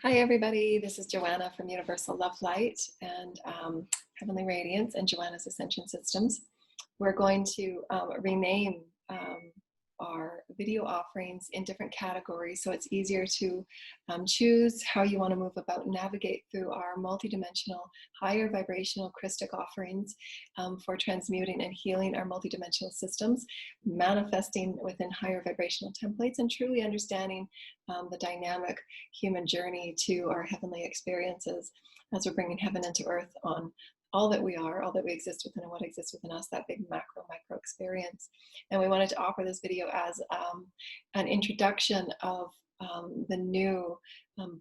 Hi, everybody. This is Joanna from Universal Love Light and Heavenly Radiance and Joanna's Ascension Systems. We're going to rename our video offerings in different categories so it's easier to choose how you want to move about and navigate through our multidimensional, higher vibrational Christic offerings for transmuting and healing our multidimensional systems, manifesting within higher vibrational templates, and truly understanding the dynamic human journey to our heavenly experiences as we're bringing heaven into earth on all that we are, all that we exist within, and what exists within us, that big macro micro experience. And we wanted to offer this video as an introduction of the new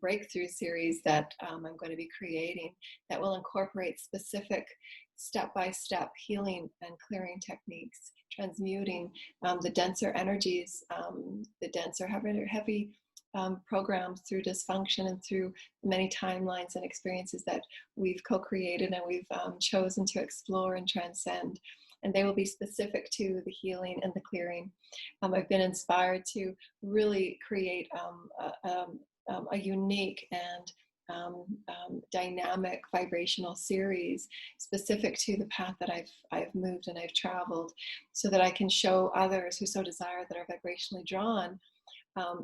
breakthrough series that I'm going to be creating that will incorporate specific step-by-step healing and clearing techniques, transmuting the denser energies, the denser heavy programs through dysfunction and through many timelines and experiences that we've co-created and we've chosen to explore and transcend. And they will be specific to the healing and the clearing. I've been inspired to really create a unique and dynamic vibrational series specific to the path that I've moved and I've traveled, so that I can show others who so desire, that are vibrationally drawn,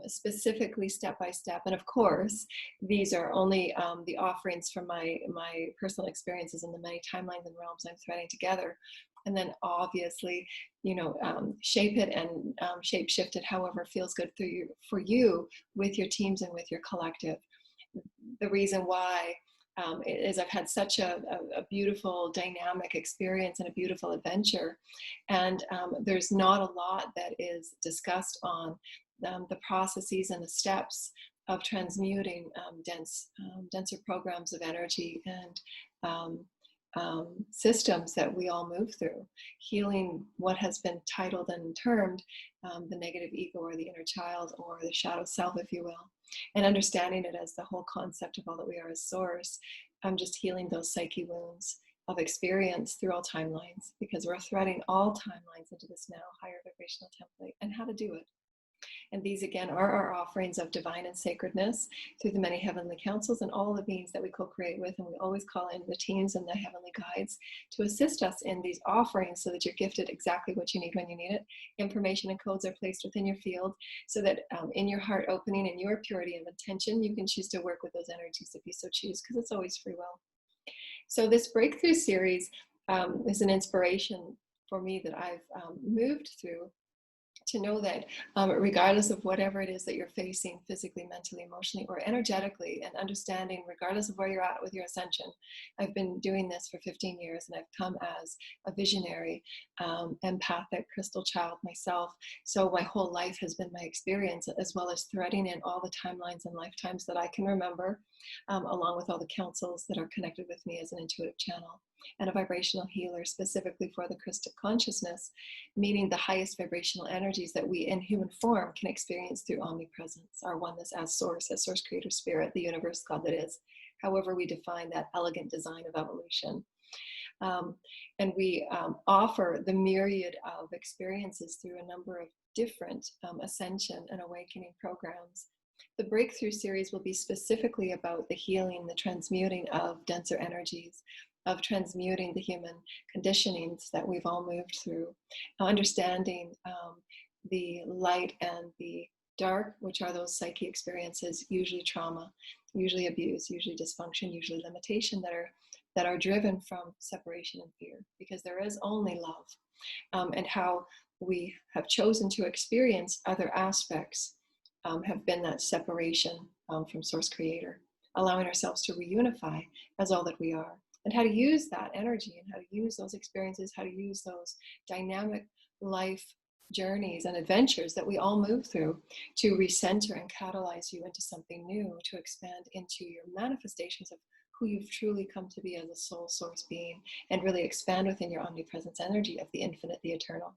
specifically step by step. And of course, these are only the offerings from my personal experiences in the many timelines and realms I'm threading together. And then obviously, shape it and shape shift it however feels good for you with your teams and with your collective. The reason why is I've had such a beautiful dynamic experience and a beautiful adventure. And there's not a lot that is discussed on the processes and the steps of transmuting denser programs of energy and systems that we all move through, healing what has been titled and termed the negative ego, or the inner child, or the shadow self, if you will, and understanding it as the whole concept of all that we are as source. I'm just healing those psyche wounds of experience through all timelines, because we're threading all timelines into this now higher vibrational template, and how to do it. And these, again, are our offerings of divine and sacredness through the many heavenly councils and all the beings that we co-create with. And we always call in the teams and the heavenly guides to assist us in these offerings, so that you're gifted exactly what you need when you need it. Information and codes are placed within your field, so that in your heart opening and your purity of intention, you can choose to work with those energies if you so choose, because it's always free will. So this breakthrough series is an inspiration for me that I've moved through, to know that regardless of whatever it is that you're facing physically, mentally, emotionally, or energetically, and understanding regardless of where you're at with your ascension. I've been doing this for 15 years, and I've come as a visionary, empathic crystal child myself. So my whole life has been my experience, as well as threading in all the timelines and lifetimes that I can remember, along with all the councils that are connected with me as an intuitive channel and a vibrational healer specifically for the Christic consciousness, meaning the highest vibrational energies that we in human form can experience through omnipresence, our oneness as source, creator, spirit, the universe, God that is, however we define that elegant design of evolution. And we offer the myriad of experiences through a number of different ascension and awakening programs. The breakthrough series will be specifically about the healing, the transmuting of denser energies, of transmuting the human conditionings that we've all moved through, understanding the light and the dark, which are those psyche experiences, usually trauma, usually abuse, usually dysfunction, usually limitation, that are driven from separation and fear, because there is only love. And how we have chosen to experience other aspects have been that separation from source creator, allowing ourselves to reunify as all that we are. And how to use that energy, and how to use those experiences, how to use those dynamic life journeys and adventures that we all move through to recenter and catalyze you into something new, to expand into your manifestations of who you've truly come to be as a soul source being, and really expand within your omnipresence energy of the infinite, the eternal.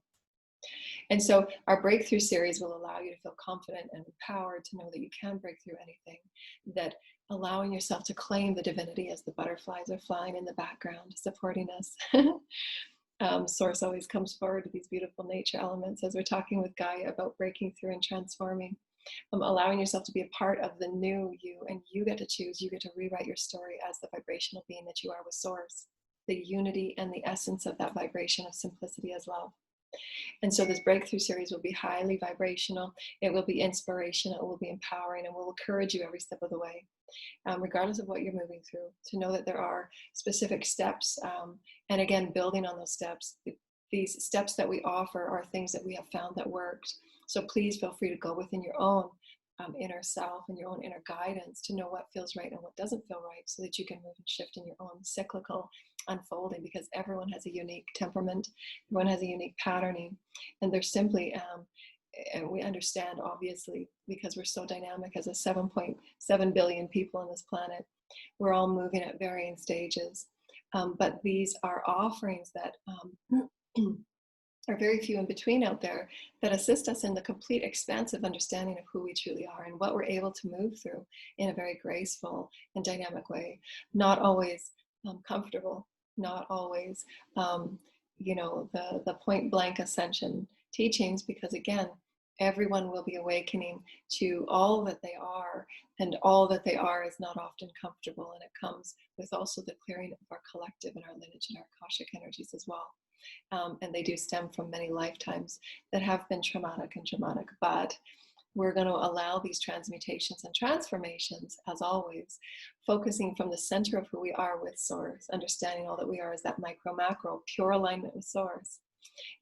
And so our breakthrough series will allow you to feel confident and empowered to know that you can break through anything, that allowing yourself to claim the divinity as the butterflies are flying in the background, supporting us. Source always comes forward to these beautiful nature elements as we're talking with Gaia about breaking through and transforming. allowing yourself to be a part of the new you, and you get to choose, you get to rewrite your story as the vibrational being that you are with Source, the unity and the essence of that vibration of simplicity as love. And so this breakthrough series will be highly vibrational. It will be inspirational. It will be empowering, and will encourage you every step of the way, regardless of what you're moving through, to know that there are specific steps. And again, building on those steps, these steps that we offer are things that we have found that worked. So please feel free to go within your own inner self and your own inner guidance to know what feels right and what doesn't feel right, so that you can move and shift in your own cyclical unfolding, because everyone has a unique temperament, everyone has a unique patterning, and they're simply and we understand, obviously, because we're so dynamic as a 7.7 billion people on this planet, we're all moving at varying stages, but these are offerings that are very few in between out there, that assist us in the complete expansive understanding of who we truly are and what we're able to move through in a very graceful and dynamic way. Not always comfortable, not always, the point blank ascension teachings, because again, everyone will be awakening to all that they are, and all that they are is not often comfortable, and it comes with also the clearing of our collective and our lineage and our Akashic energies as well. And they do stem from many lifetimes that have been traumatic and dramatic, but we're going to allow these transmutations and transformations, as always, focusing from the center of who we are with Source, understanding all that we are is that micro macro pure alignment with Source,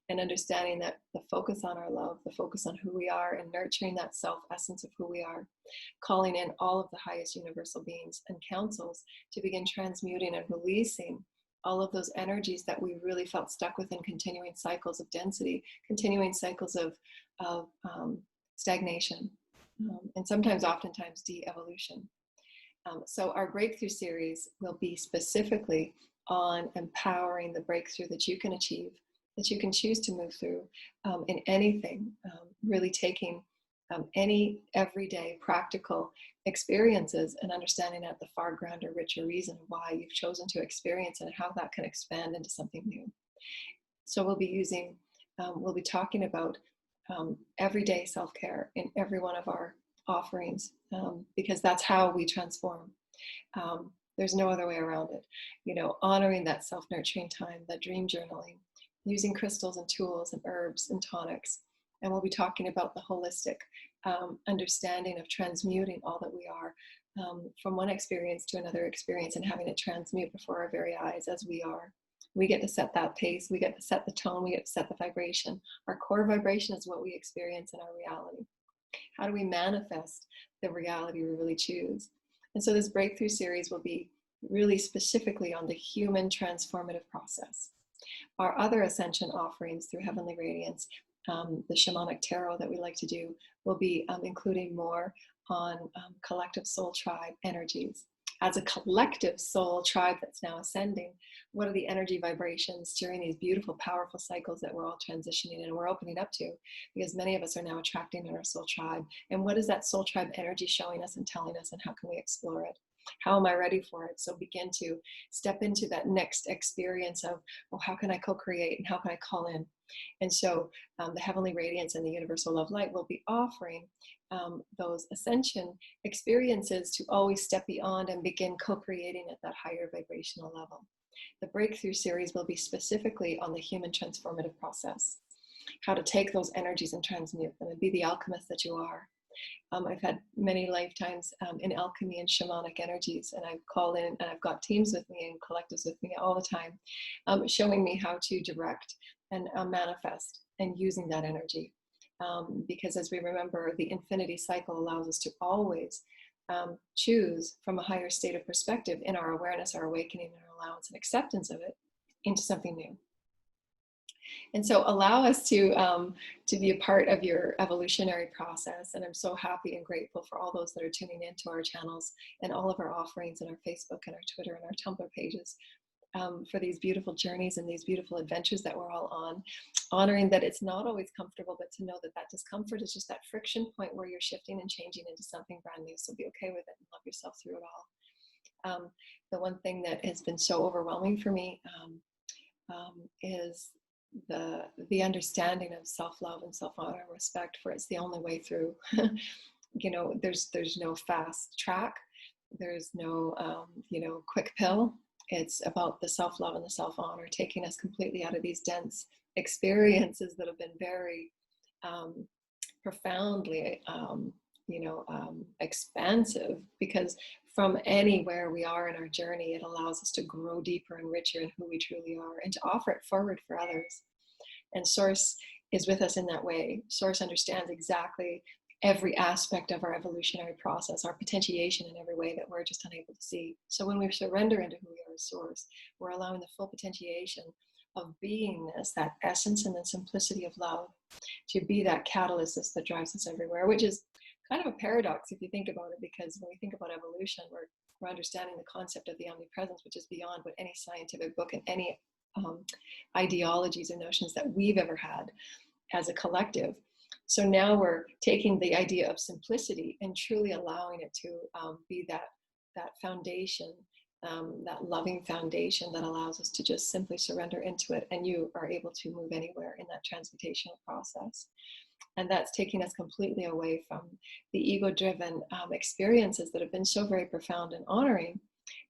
and understanding that the focus on our love, the focus on who we are, and nurturing that self essence of who we are, calling in all of the highest universal beings and councils to begin transmuting and releasing all of those energies that we really felt stuck within continuing cycles of density, continuing cycles of stagnation, and sometimes, oftentimes, de-evolution. So our breakthrough series will be specifically on empowering the breakthrough that you can achieve, that you can choose to move through in anything, really taking any everyday practical experiences and understanding at the far grander, richer reason why you've chosen to experience and how that can expand into something new. So we'll be talking about everyday self-care in every one of our offerings, because that's how we transform. There's no other way around it. Honoring that self-nurturing time, that dream journaling, using crystals and tools and herbs and tonics. And we'll be talking about the holistic understanding of transmuting all that we are, from one experience to another experience, and having it transmute before our very eyes as we are. We get to set that pace, we get to set the tone, we get to set the vibration. Our core vibration is what we experience in our reality. How do we manifest the reality we really choose? And so this breakthrough series will be really specifically on the human transformative process. Our other ascension offerings through Heavenly Radiance, the shamanic tarot that we like to do, will be including more on collective soul tribe energies. As a collective soul tribe that's now ascending, what are the energy vibrations during these beautiful, powerful cycles that we're all transitioning and we're opening up to? Because many of us are now attracting in our soul tribe. And what is that soul tribe energy showing us and telling us, and how can we explore it? How am I ready for it? So begin to step into that next experience of, well, how can I co-create and how can I call in? And so the Heavenly Radiance and the Universal Love Light will be offering those ascension experiences to always step beyond and begin co-creating at that higher vibrational level. The breakthrough series will be specifically on the human transformative process, how to take those energies and transmute them and be the alchemist that you are. I've had many lifetimes in alchemy and shamanic energies, and I've called in and I've got teams with me and collectives with me all the time, showing me how to direct and manifest and using that energy. Because as we remember, the infinity cycle allows us to always choose from a higher state of perspective in our awareness, our awakening, and our allowance and acceptance of it into something new. And so allow us to be a part of your evolutionary process. And I'm so happy and grateful for all those that are tuning into our channels and all of our offerings and our Facebook and our Twitter and our Tumblr pages, for these beautiful journeys and these beautiful adventures that we're all on, honoring that it's not always comfortable, but to know that that discomfort is just that friction point where you're shifting and changing into something brand new. So be okay with it and love yourself through it all. The one thing that has been so overwhelming for me is the understanding of self-love and self-honor and respect, for it's the only way through. you know, there's no fast track. There's no, you know, quick pill. It's about the self-love and the self-honor, taking us completely out of these dense experiences that have been very profoundly, you know, expansive, because from anywhere we are in our journey, it allows us to grow deeper and richer in who we truly are and to offer it forward for others. And Source is with us in that way. Source understands exactly every aspect of our evolutionary process, our potentiation in every way that we're just unable to see. So when we surrender into who we are as Source, we're allowing the full potentiation of beingness, that essence and the simplicity of love, to be that catalyst that drives us everywhere, which is kind of a paradox if you think about it, because when we think about evolution, we're understanding the concept of the omnipresence, which is beyond what any scientific book and any ideologies or notions that we've ever had as a collective. So now we're taking the idea of simplicity and truly allowing it to be that foundation, that loving foundation that allows us to just simply surrender into it, and you are able to move anywhere in that transmutational process. And that's taking us completely away from the ego-driven experiences that have been so very profound and honoring,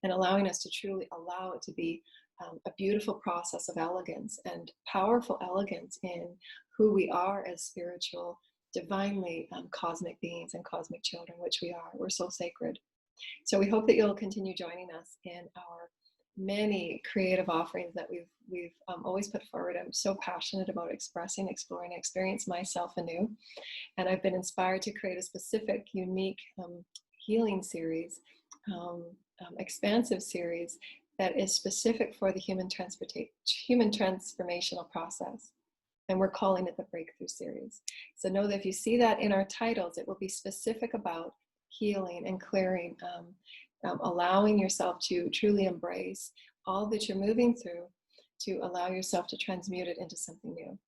and allowing us to truly allow it to be a beautiful process of elegance and powerful elegance in who we are as spiritual, divinely cosmic beings and cosmic children, which we are. We're so sacred. So we hope that you'll continue joining us in our many creative offerings that we've always put forward. I'm so passionate about expressing, exploring, experience myself anew. And I've been inspired to create a specific, unique healing series, expansive series that is specific for the human transformational process. And we're calling it the Breakthrough Series. So know that if you see that in our titles, it will be specific about healing and clearing, allowing yourself to truly embrace all that you're moving through, to allow yourself to transmute it into something new.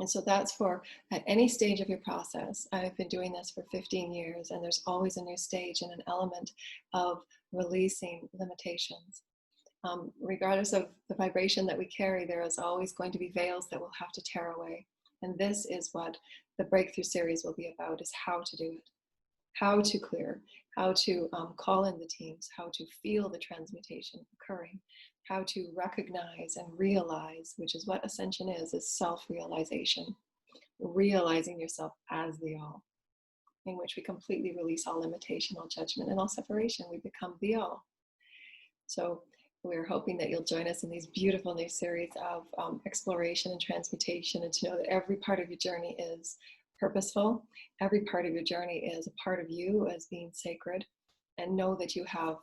And so that's for at any stage of your process. I've been doing this for 15 years, and there's always a new stage and an element of releasing limitations. Regardless of the vibration that we carry, there is always going to be veils that we'll have to tear away. And this is what the Breakthrough Series will be about, is how to do it, how to clear, how to call in the teams, how to feel the transmutation occurring, how to recognize and realize, which is what ascension is self-realization, realizing yourself as the all, in which we completely release all limitation, all judgment, and all separation. We become the all. So we're hoping that you'll join us in these beautiful new series of exploration and transmutation, and to know that every part of your journey is purposeful. Every part of your journey is a part of you as being sacred, and know that you have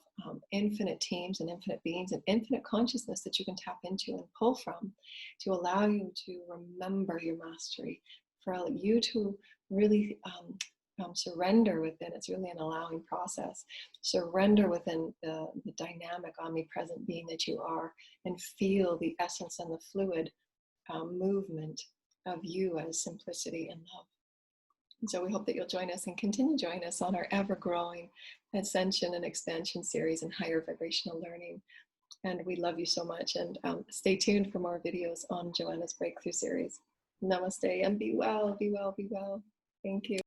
infinite teams and infinite beings and infinite consciousness that you can tap into and pull from, to allow you to remember your mastery, for you to really surrender within. It's really an allowing process. Surrender within the dynamic, omnipresent being that you are, and feel the essence and the fluid movement of you as simplicity and love. And so we hope that you'll join us and continue joining us on our ever-growing ascension and expansion series and higher vibrational learning. And we love you so much. And stay tuned for more videos on Joanna's Breakthrough Series. Namaste, and be well, be well, be well. Thank you.